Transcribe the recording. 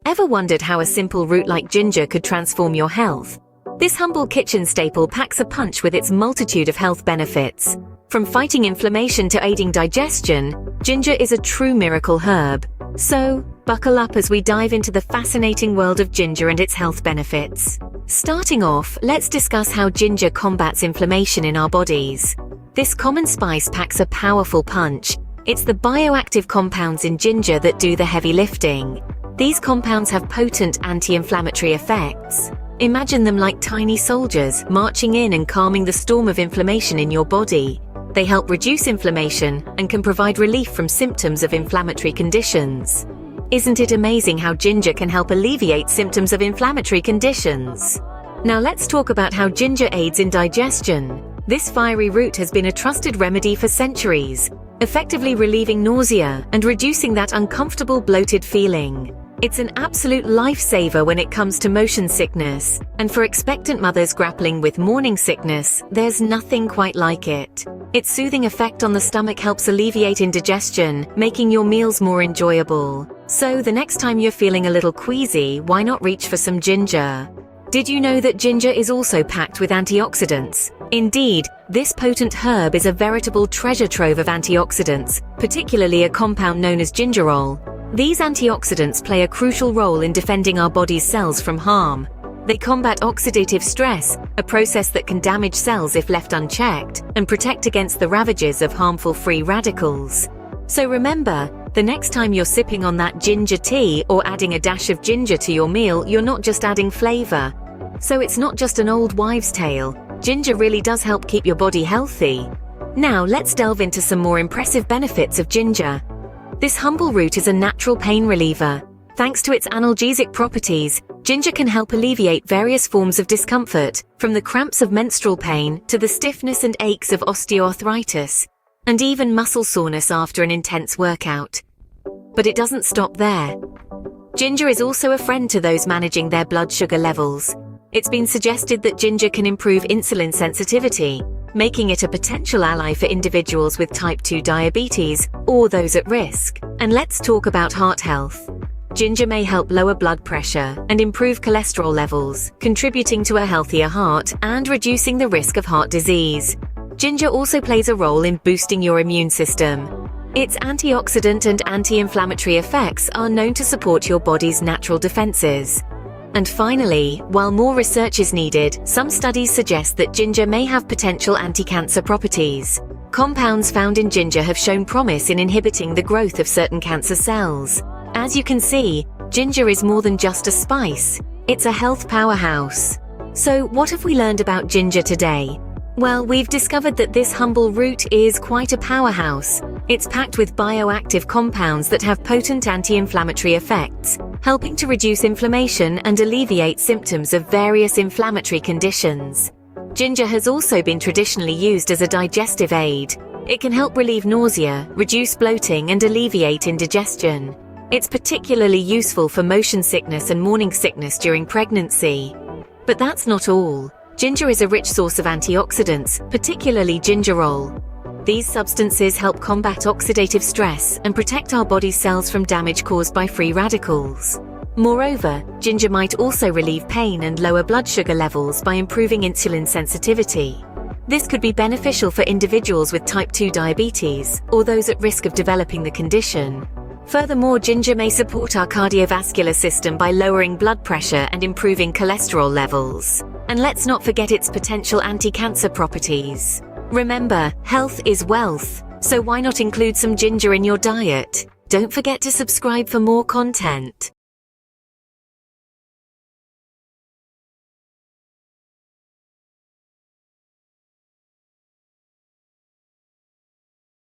Ever wondered how a simple root like ginger could transform your health? This humble kitchen staple packs a punch with its multitude of health benefits. From fighting inflammation to aiding digestion, ginger is a true miracle herb. So, buckle up as we dive into the fascinating world of ginger and its health benefits. Starting off, let's discuss how ginger combats inflammation in our bodies. This common spice packs a powerful punch. It's the bioactive compounds in ginger that do the heavy lifting. These compounds have potent anti-inflammatory effects. Imagine them like tiny soldiers marching in and calming the storm of inflammation in your body. They help reduce inflammation and can provide relief from symptoms of inflammatory conditions. Isn't it amazing how ginger can help alleviate symptoms of inflammatory conditions? Now let's talk about how ginger aids in digestion. This fiery root has been a trusted remedy for centuries, effectively relieving nausea and reducing that uncomfortable bloated feeling. It's an absolute lifesaver when it comes to motion sickness, and for expectant mothers grappling with morning sickness, there's nothing quite like it. Its soothing effect on the stomach helps alleviate indigestion, making your meals more enjoyable. So the next time you're feeling a little queasy, why not reach for some ginger? Did you know that ginger is also packed with antioxidants? Indeed, this potent herb is a veritable treasure trove of antioxidants, particularly a compound known as gingerol. These antioxidants play a crucial role in defending our body's cells from harm. They combat oxidative stress, a process that can damage cells if left unchecked, and protect against the ravages of harmful free radicals. So remember, the next time you're sipping on that ginger tea or adding a dash of ginger to your meal, you're not just adding flavor. So it's not just an old wives' tale. Ginger really does help keep your body healthy. Now let's delve into some more impressive benefits of ginger. This humble root is a natural pain reliever. Thanks to its analgesic properties, ginger can help alleviate various forms of discomfort, from the cramps of menstrual pain to the stiffness and aches of osteoarthritis, and even muscle soreness after an intense workout. But it doesn't stop there. Ginger is also a friend to those managing their blood sugar levels. It's been suggested that ginger can improve insulin sensitivity, making it a potential ally for individuals with type 2 diabetes or those at risk. And let's talk about heart health. Ginger may help lower blood pressure and improve cholesterol levels, contributing to a healthier heart and reducing the risk of heart disease. Ginger also plays a role in boosting your immune system. Its antioxidant and anti-inflammatory effects are known to support your body's natural defenses. And finally, while more research is needed, some studies suggest that ginger may have potential anti-cancer properties. Compounds found in ginger have shown promise in inhibiting the growth of certain cancer cells. As you can see, ginger is more than just a spice. It's a health powerhouse. So what have we learned about ginger today? Well, we've discovered that this humble root is quite a powerhouse. It's packed with bioactive compounds that have potent anti-inflammatory effects, helping to reduce inflammation and alleviate symptoms of various inflammatory conditions. Ginger has also been traditionally used as a digestive aid. It can help relieve nausea, reduce bloating, and alleviate indigestion. It's particularly useful for motion sickness and morning sickness during pregnancy. But that's not all. Ginger is a rich source of antioxidants, particularly gingerol. These substances help combat oxidative stress and protect our body's cells from damage caused by free radicals. Moreover, ginger might also relieve pain and lower blood sugar levels by improving insulin sensitivity. This could be beneficial for individuals with type 2 diabetes or those at risk of developing the condition. Furthermore, ginger may support our cardiovascular system by lowering blood pressure and improving cholesterol levels. And let's not forget its potential anti-cancer properties. Remember, health is wealth, so why not include some ginger in your diet? Don't forget to subscribe for more content.